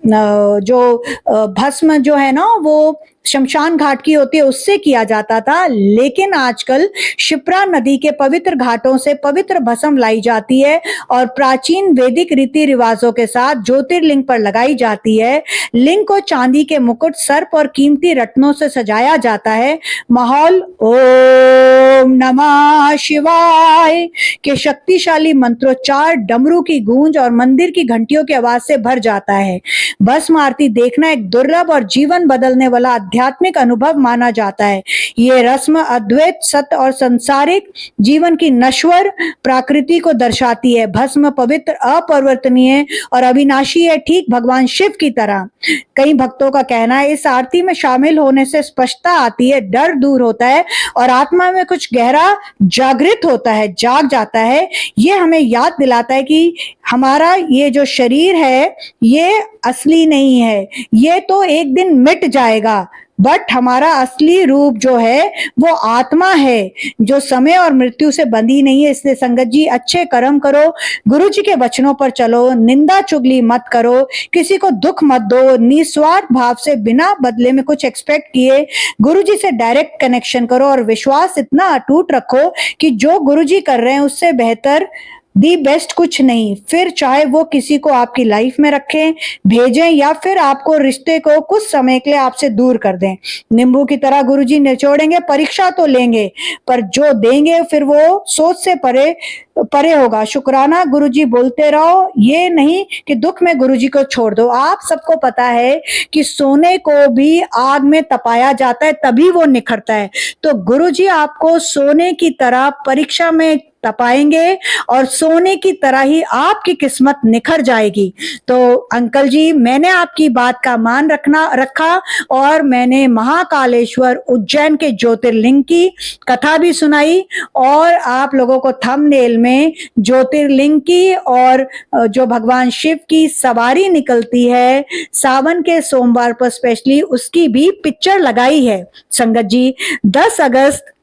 जो भस्म जो है ना, वो शमशान घाट की होती है, उससे किया जाता था, लेकिन आजकल शिप्रा नदी के पवित्र घाटों से पवित्र भस्म लाई जाती है और प्राचीन वैदिक रीति रिवाजों के साथ ज्योतिर्लिंग पर लगाई जाती है। लिंग को चांदी के मुकुट, सर्प और कीमती रत्नों से सजाया जाता है। माहौल ओम नमः शिवाय के शक्तिशाली मंत्रोच्चार, डमरू की गूंज और मंदिर की घंटियों की आवाज से भर जाता है। भस्म आरती देखना एक दुर्लभ और जीवन बदलने वाला आध्यात्मिक अनुभव माना जाता है। ये रस्म अद्वैत सत्य और सांसारिक जीवन की नश्वर प्रकृति को दर्शाती है। भस्म पवित्र, अपरिवर्तनीय और अविनाशी है, ठीक भगवान शिव की तरह। कई भक्तों का कहना है इस आरती में शामिल होने से स्पष्टता आती है, डर दूर होता है और आत्मा में कुछ गहरा जागृत होता है, जाग जाता है। ये हमें याद दिलाता है कि हमारा ये जो शरीर है ये असली नहीं है, ये तो एक दिन मिट जाएगा, बट हमारा असली रूप जो है वो आत्मा है जो समय और मृत्यु से बंधी नहीं है। इसलिए संगत जी अच्छे कर्म करो, गुरु जी के वचनों पर चलो, निंदा चुगली मत करो, किसी को दुख मत दो, निस्वार्थ भाव से बिना बदले में कुछ एक्सपेक्ट किए गुरु जी से डायरेक्ट कनेक्शन करो और विश्वास इतना अटूट रखो कि जो गुरु जी कर रहे हैं उससे बेहतर दी बेस्ट कुछ नहीं। फिर चाहे वो किसी को आपकी लाइफ में रखें, भेजें या फिर आपको रिश्ते को कुछ समय के लिए आपसे दूर कर दें। नींबू की तरह गुरुजी निचोड़ेंगे, परीक्षा तो लेंगे, पर जो देंगे फिर वो सोच से परे परे होगा। शुक्राना गुरुजी बोलते रहो, ये नहीं कि दुख में गुरुजी को छोड़ दो। आप सबको पता है कि सोने को भी आग में तपाया जाता है तभी वो निखरता है, तो गुरुजी आपको सोने की तरह परीक्षा में तपाएंगे और सोने की तरह ही आपकी किस्मत निखर जाएगी। तो अंकल जी, मैंने आपकी बात का मान रखा और मैंने महाकालेश्वर उज्जैन के ज्योतिर्लिंग की कथा भी सुनाई और आप लोगों को थंबनेल में ज्योतिर्लिंग की और जो भगवान शिव की सवारी निकलती है सावन के सोमवार पर स्पेशली, उसकी भी पिक्चर लगाई है। संगत जी 10 अगस्त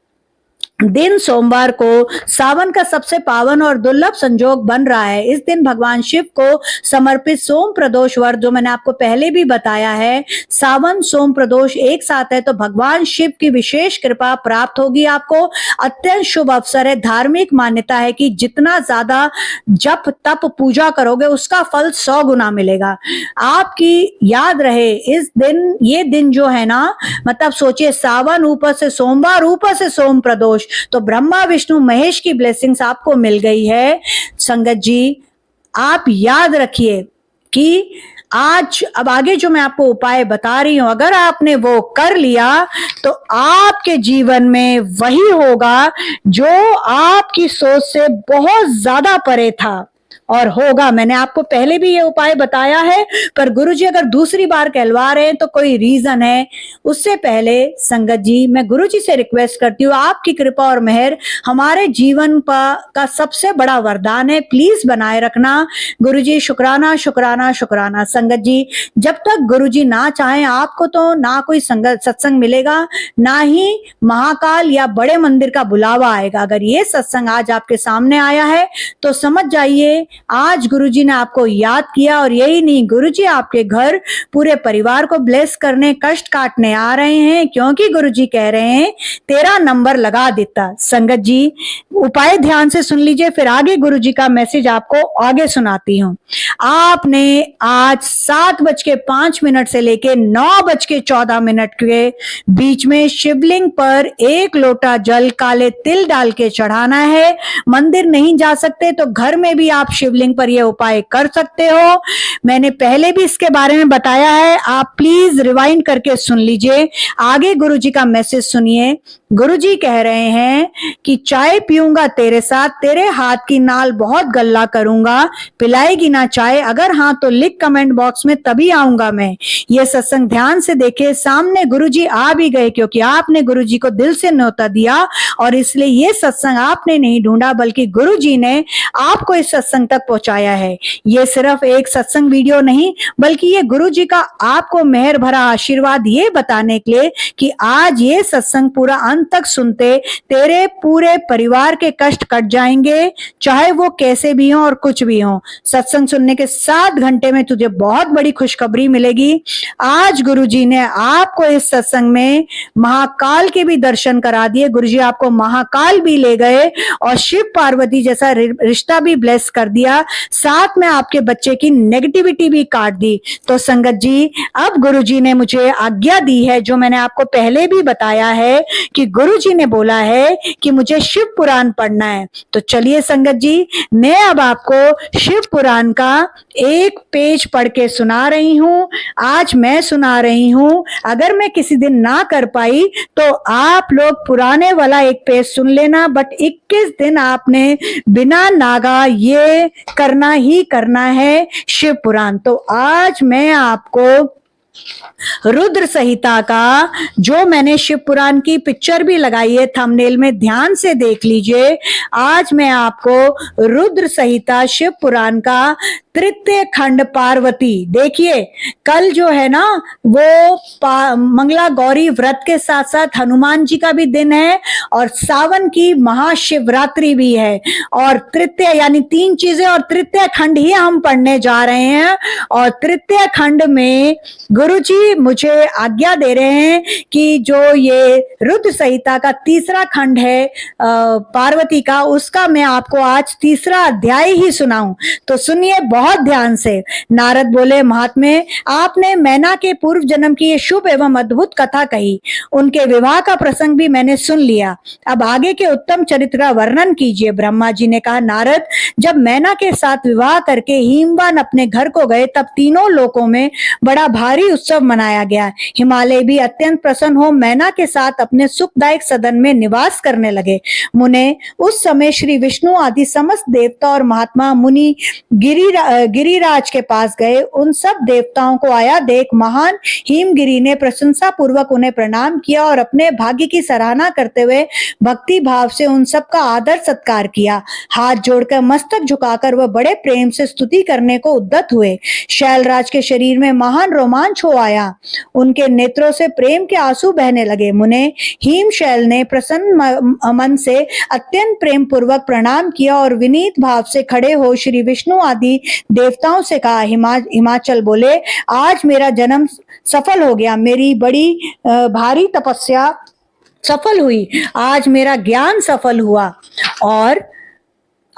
दिन सोमवार को सावन का सबसे पावन और दुर्लभ संयोग बन रहा है। इस दिन भगवान शिव को समर्पित सोम प्रदोष व्रत, जो मैंने आपको पहले भी बताया है, सावन सोम प्रदोष एक साथ है, तो भगवान शिव की विशेष कृपा प्राप्त होगी आपको। अत्यंत शुभ अवसर है। धार्मिक मान्यता है कि जितना ज्यादा जप तप पूजा करोगे उसका फल 100 गुना मिलेगा। आपकी याद रहे इस दिन, ये दिन जो है ना, मतलब सोचिए सावन ऊपर से सोमवार, ऊपर से सोम प्रदोष, तो ब्रह्मा विष्णु महेश की ब्लेसिंग्स आपको मिल गई है। संगत जी आप याद रखिए कि आज अब आगे जो मैं आपको उपाय बता रही हूं, अगर आपने वो कर लिया तो आपके जीवन में वही होगा जो आपकी सोच से बहुत ज्यादा परे था और होगा। मैंने आपको पहले भी ये उपाय बताया है, पर गुरुजी अगर दूसरी बार कहलवा रहे हैं तो कोई रीजन है। उससे पहले संगत जी मैं गुरुजी से रिक्वेस्ट करती हूँ, आपकी कृपा और मेहर हमारे जीवन का सबसे बड़ा वरदान है, प्लीज बनाए रखना। गुरुजी शुक्राना शुक्राना शुक्राना। संगत जी जब तक गुरुजी ना चाहें आपको तो ना कोई सत्संग मिलेगा, ना ही महाकाल या बड़े मंदिर का बुलावा आएगा। अगर ये सत्संग आज आपके सामने आया है तो समझ जाइए आज गुरुजी ने आपको याद किया, और यही नहीं, गुरुजी आपके घर पूरे परिवार को ब्लेस करने, कष्ट काटने आ रहे हैं, क्योंकि गुरुजी कह रहे हैं तेरा नंबर लगा देता। संगत जी उपाय ध्यान से सुन लीजिए, फिर आगे गुरुजी का मैसेज आपको आगे सुनाती हूँ। आपने आज 7:05 से लेके 9:14 के बीच में शिवलिंग पर 1 लोटा जल काले तिल डाल के चढ़ाना है। मंदिर नहीं जा सकते तो घर में भी आप शिवलिंग पर यह उपाय कर सकते हो। मैंने पहले भी इसके बारे में बताया है, आप प्लीज रिवाइंड करके सुन लीजिए। आगे गुरुजी का मैसेज सुनिए। गुरुजी कह रहे हैं कि चाय पीऊंगा तेरे साथ, तेरे हाथ की नाल बहुत गल्ला करूंगा, पिलाएगी ना चाय? अगर हाँ तो लिख कमेंट बॉक्स में, तभी आऊंगा मैं। ये सत्संग ध्यान से देखे, सामने गुरुजी आ भी गए, क्योंकि आपने गुरुजी को दिल से न्योता दिया और इसलिए ये सत्संग आपने नहीं ढूंढा बल्कि गुरुजी ने आपको इस सत्संग तक पहुंचाया है। ये सिर्फ एक सत्संग वीडियो नहीं, बल्कि ये गुरुजी का आपको मेहर भरा आशीर्वाद ये बताने के लिए कि आज ये सत्संग पूरा अंत तक सुनते तेरे पूरे परिवार के कष्ट कट जाएंगे, चाहे वो कैसे भी हो और कुछ भी हो। सत्संग सुनने के 7 घंटे में तुझे बहुत बड़ी खुशखबरी मिलेगी। आज गुरुजी ने आपको इस सत्संग में महाकाल के भी दर्शन करा दिए। गुरुजी आपको महाकाल भी ले गए और शिव पार्वती जैसा रिश्ता भी ब्लेस कर दिया। दिया, साथ में आपके बच्चे की नेगेटिविटी भी काट दी। तो संगत जी, अब गुरुजी ने मुझे आज्ञा दी है, जो मैंने आपको पहले भी बताया है कि गुरुजी ने बोला है कि मुझे शिव पुराण पढ़ना है। तो चलिए संगत जी, मैं अब आपको शिव पुराण का एक पेज पढ़ के सुना रही हूं। आज मैं सुना रही हूं, अगर मैं किसी दिन ना कर पाई तो आप लोग पुराने वाला एक पेज सुन लेना, बट 21 दिन आपने बिना नागा ये करना ही करना है शिव पुराण। तो आज मैं आपको रुद्र संहिता का, जो मैंने शिव पुराण की पिक्चर भी लगाई है थंबनेल में, ध्यान से देख लीजिए। आज मैं आपको रुद्र संहिता शिव पुराण का तृतीय खंड पार्वती, देखिए कल जो है ना वो मंगला गौरी व्रत के साथ साथ हनुमान जी का भी दिन है और सावन की महाशिवरात्रि भी है, और तृतीय यानी 3 चीजें और तृतीय खंड ही हम पढ़ने जा रहे हैं। और तृतीय खंड में गुरुजी मुझे आज्ञा दे रहे हैं कि जो ये रुद्र संहिता का तीसरा खंड है पार्वती का, उसका मैं आपको आज तीसरा अध्याय ही सुनाऊं। तो सुनिए बहुत ध्यान से। नारद बोले, महात्मे, आपने मैना के पूर्व जन्म की ये शुभ एवं अद्भुत कथा कही, उनके विवाह का प्रसंग भी मैंने सुन लिया, अब आगे के उत्तम चरित्र का वर्णन कीजिए। ब्रह्मा जी ने कहा, नारद, जब मैना के साथ विवाह करके हिमवान अपने घर को गए, तब तीनों लोकों में बड़ा भारी उत्सव मनाया गया। हिमालय भी अत्यंत प्रसन्न हो मैना के साथ अपने सुखदायक सदन में निवास करने लगे। मुने, उस समय श्री विष्णु आदि समस्त देवता और महात्मा मुनि गिरिराज के पास गए। उन सब देवताओं को आया देख महान हिमगिरी ने प्रशंसा पूर्वक उन्हें प्रणाम किया और अपने भाग्य की सराहना करते हुए भक्ति भाव से उन सब का आदर सत्कार किया। हाथ जोड़कर मस्तक झुकाकर वह बड़े प्रेम से स्तुति करने को उद्यत हुए। शैलराज के शरीर में महान रोमांच हो आया, उनके नेत्रों से प्रेम के आंसू बहने लगे। मुने, हिम शैल ने प्रसन्न मन से अत्यंत प्रेम पूर्वक प्रणाम किया और विनीत भाव से खड़े हो श्री विष्णु आदि देवताओं से कहा। हिमाचल बोले, आज मेरा जन्म सफल हो गया, मेरी बड़ी भारी तपस्या सफल हुई, आज मेरा ज्ञान सफल हुआ और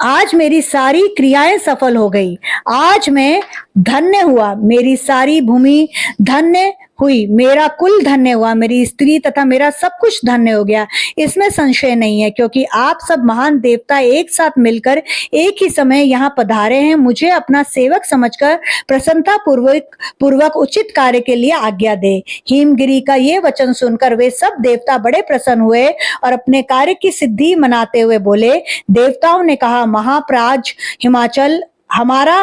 आज मेरी सारी क्रियाएं सफल हो गई। आज मैं धन्य हुआ, मेरी सारी भूमि धन्य हुई, मेरा कुल धन्य हुआ, मेरी स्त्री तथा मेरा सब कुछ धन्य हो गया। इसमें संशय नहीं है, क्योंकि आप सब महान देवता एक साथ मिलकर एक ही समय यहाँ पधारे हैं। मुझे अपना सेवक समझकर प्रसन्नता पूर्वक उचित कार्य के लिए आज्ञा दे। हिमगिरी का ये वचन सुनकर वे सब देवता बड़े प्रसन्न हुए और अपने कार्य की सिद्धि मनाते हुए बोले। देवताओं ने कहा, महाप्राज हिमाचल, हमारा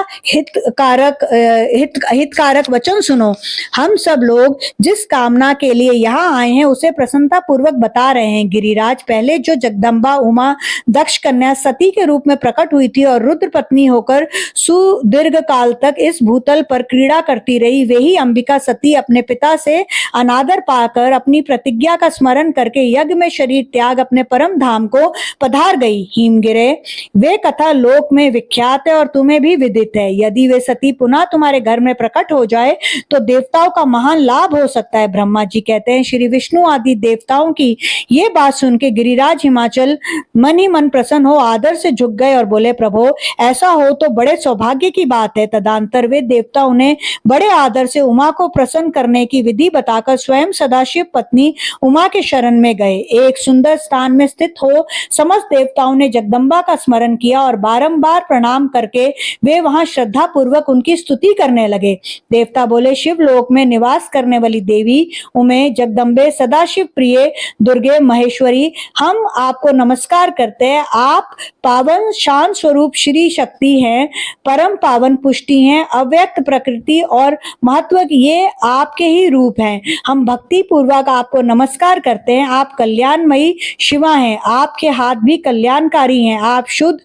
हितकारक वचन सुनो। हम सब लोग जिस कामना के लिए यहाँ आए हैं उसे प्रसन्नता पूर्वक बता रहे हैं। गिरिराज, पहले जो जगदम्बा उमा दक्ष कन्या सती के रूप में प्रकट हुई थी और रुद्र पत्नी होकर सुदीर्घ काल तक इस भूतल पर क्रीड़ा करती रही, वही अंबिका सती अपने पिता से अनादर पाकर अपनी प्रतिज्ञा का स्मरण करके यज्ञ में शरीर त्याग अपने परम धाम को पधार गई। हिमगिरे, वे कथा लोक में विख्यात है और तुम्हें भी विदित है। यदि वे सती पुनः तुम्हारे घर में प्रकट हो जाए तो देवताओं का महान लाभ हो सकता है। ब्रह्मा जी कहते हैं, श्री विष्णु आदि देवताओं की ये बात सुन के गिरिराज हिमाचल मन ही मन प्रसन्न हो आदर से झुक गए और बोले, प्रभु, ऐसा हो तो बड़े सौभाग्य की बात है। तदंतर वे देवता उन्हें बड़े आदर से उमा को प्रसन्न करने की विधि बताकर स्वयं सदाशिव पत्नी उमा के शरण में गए। एक सुंदर स्थान में स्थित हो समस्त देवताओं ने जगदम्बा का स्मरण किया और बारंबार प्रणाम करके वे वहां श्रद्धा पूर्वक उनकी स्तुति करने लगे। देवता बोले, शिव लोक में निवास करने वाली देवी उमे, जगदम्बे, सदाशिव प्रिय, दुर्गे, महेश्वरी, हम आपको नमस्कार करते हैं। आप पावन शांत स्वरूप श्री शक्ति हैं, परम पावन पुष्टि हैं, अव्यक्त प्रकृति और महत्व ये आपके ही रूप हैं। हम भक्ति पूर्वक आपको नमस्कार करते हैं। आप कल्याणमयी शिवा हैं, आपके हाथ भी कल्याणकारी हैं। आप शुद्ध,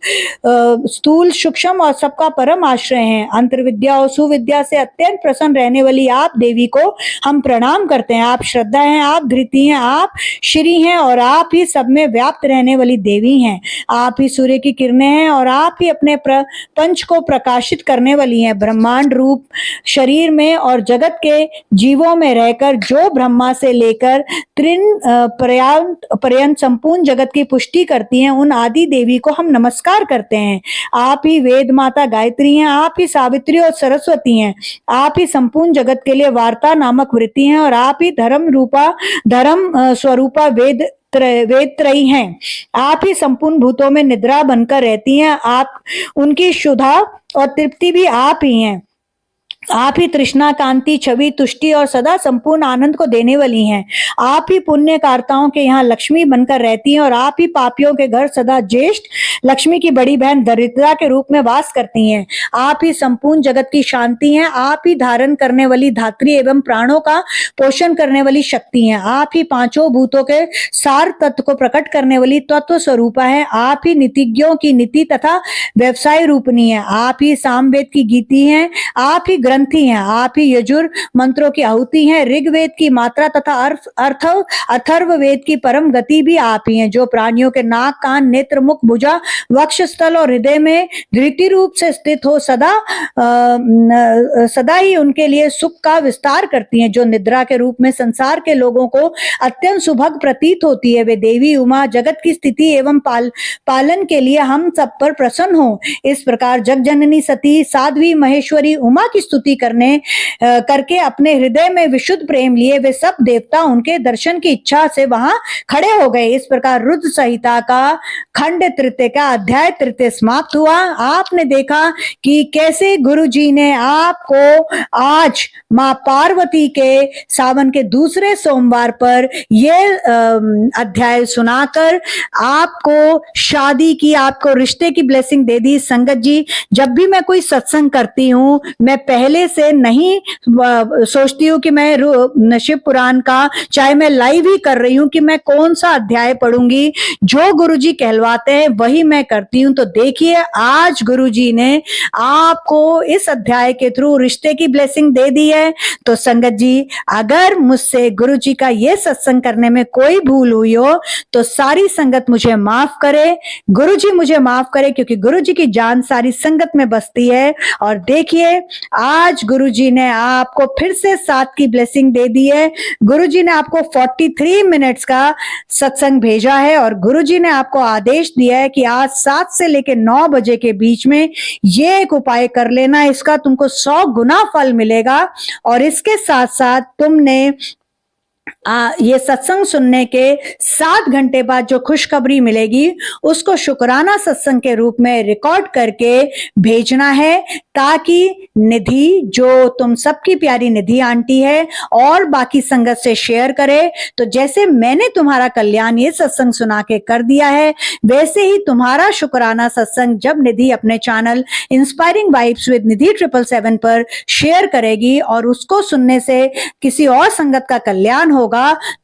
स्थूल, सूक्ष्म और सबका परम आश्रय हैं। अंतर्विद्या और सुविद्या से अत्यंत प्रसन्न रहने वाली आप देवी को हम प्रणाम करते हैं। आप श्रद्धा हैं, आप धृति हैं, आप श्री हैं और आप ही सब में व्याप्त रहने वाली देवी हैं। आप ही सूर्य की किरणें हैं और आप ही अपने पंच को प्रकाशित करने वाली हैं। ब्रह्मांड रूप शरीर में और जगत के जीवों में रहकर जो ब्रह्मा से लेकर त्रिन पर्यंत संपूर्ण जगत की पुष्टि करती हैं, उन आदि देवी को हम नमस्कार करते हैं। आप ही वेद माता माता गायत्री हैं, आप ही सावित्री और सरस्वती हैं, आप ही संपूर्ण जगत के लिए वार्ता नामक वृत्ति हैं और आप ही धर्म स्वरूपा वेद त्रयी हैं। आप ही संपूर्ण भूतों में निद्रा बनकर रहती हैं, आप उनकी शुद्धा और तृप्ति भी आप ही हैं। आप ही तृष्णा, कांति, छवि, तुष्टि और सदा संपूर्ण आनंद को देने वाली हैं। आप ही पुण्यकार्ताओं के यहाँ लक्ष्मी बनकर रहती हैं और आप ही पापियों के घर सदा ज्येष्ठ लक्ष्मी की बड़ी बहन दरिद्रा के रूप में वास करती हैं। आप ही संपूर्ण जगत की शांति हैं। आप ही धारण करने वाली धात्री एवं प्राणों का पोषण करने वाली शक्ति हैं। आप ही पांचों भूतों के सार तत्व को प्रकट करने वाली तत्व स्वरूपा है। आप ही नीतिज्ञों की नीति तथा व्यवसाय रूपनी है। आप ही सामवेद की गीति हैं। आप ही ग्रंथि हैं। आप ही यजुर मंत्रों की आहुति हैं। ऋग्वेद की मात्रा तथा अथर्व वेद की परम गति भी आप ही हैं, जो प्राणियों के नाक, कान, नेत्र, मुख, भुजा, वक्षस्थल और हृदय में धृति रूप से स्थित हो सदा ही उनके लिए सुख का विस्तार करती हैं, जो निद्रा के रूप में संसार के लोगों को अत्यंत सुभग प्रतीत होती है। वे देवी उमा जगत की स्थिति एवं पालन के लिए हम सब पर प्रसन्न हो। इस प्रकार जगजननी सती साध्वी महेश्वरी उमा की स्तुति करके अपने हृदय में विशुद्ध प्रेम लिए वे सब देवता उनके दर्शन की इच्छा से वहां खड़े हो गए। इस प्रकार रुद्र संहिता का खंड तृतीय का अध्याय तृतीय समाप्त हुआ। आपने देखा कि कैसे गुरु जी ने आपको आज मां पार्वती के सावन के दूसरे सोमवार पर यह अध्याय सुनाकर आपको शादी की, आपको रिश्ते की ब्लेसिंग दे दी। संगत जी, जब भी मैं कोई सत्संग करती हूँ, मैं पहले से नहीं सोचती हूँ कि मैं शिव पुराण का, चाहे मैं लाइव ही कर रही हूँ, कि मैं कौन सा अध्याय पढ़ूंगी। जो गुरुजी कहलवाते हैं वही मैं करती हूँ। तो देखिए, आज गुरुजी ने आपको इस अध्याय के थ्रू रिश्ते की ब्लेसिंग दे दी है। तो संगत जी, अगर मुझसे गुरुजी का ये सत्संग करने में कोई भूल हुई हो तो सारी संगत मुझे माफ करे, गुरुजी मुझे माफ करे, क्योंकि गुरुजी की जान सारी संगत में बसती है। और देखिए, आज गुरुजी ने आपको फिर से 7 की ब्लेसिंग दे दी है। गुरुजी ने आपको 43 मिनट्स का सत्संग भेजा है और गुरुजी ने आपको आदेश दिया है कि आज 7 से लेकर 9 बजे के बीच में ये एक उपाय कर लेना, इसका तुमको 100 गुना फल मिलेगा। और इसके साथ साथ तुमने ये सत्संग सुनने के 7 घंटे बाद जो खुशखबरी मिलेगी उसको शुक्राना सत्संग के रूप में रिकॉर्ड करके भेजना है, ताकि निधि, जो तुम सबकी प्यारी निधि आंटी है, और बाकी संगत से शेयर करे। तो जैसे मैंने तुम्हारा कल्याण ये सत्संग सुना के कर दिया है, वैसे ही तुम्हारा शुक्राना सत्संग जब निधि अपने चैनल इंस्पायरिंग वाइब्स विद निधि 777 पर शेयर करेगी और उसको सुनने से किसी और संगत का कल्याण होगा,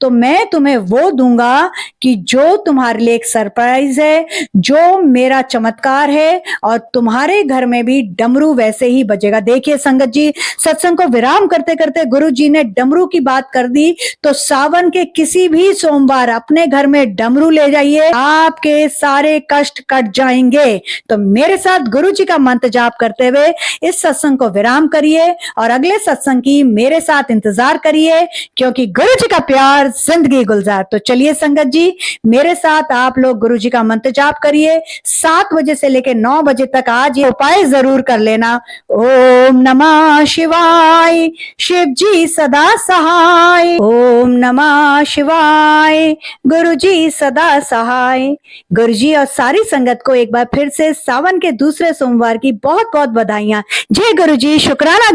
तो मैं तुम्हें वो दूंगा कि जो तुम्हारे लिए एक सरप्राइज है, जो मेरा चमत्कार है, और तुम्हारे घर में भी डमरू वैसे ही बजेगा। देखिए संगत जी, सत्संग को विराम करते करते गुरु जी ने डमरू की बात कर दी, तो सावन के किसी भी सोमवार अपने घर में डमरू ले जाइए, आपके सारे कष्ट कट जाएंगे। तो मेरे साथ गुरु जी का मंत्र जाप करते हुए इस सत्संग को विराम करिए और अगले सत्संग की मेरे साथ इंतजार करिए, क्योंकि गुरु जी का प्यार जिंदगी गुलजार। तो चलिए संगत जी, मेरे साथ आप लोग गुरु जी का मंत्र जाप करिए। 7 बजे से लेकर 9 बजे तक आज ये उपाय जरूर कर लेना। ओम नमः शिवाय, शिव जी सदा सहाय। ओम नमः शिवाय, गुरु जी सदा सहाय। गुरु जी और सारी संगत को एक बार फिर से सावन के दूसरे सोमवार की बहुत बहुत बधाइयां। जय गुरु जी, शुक्राना।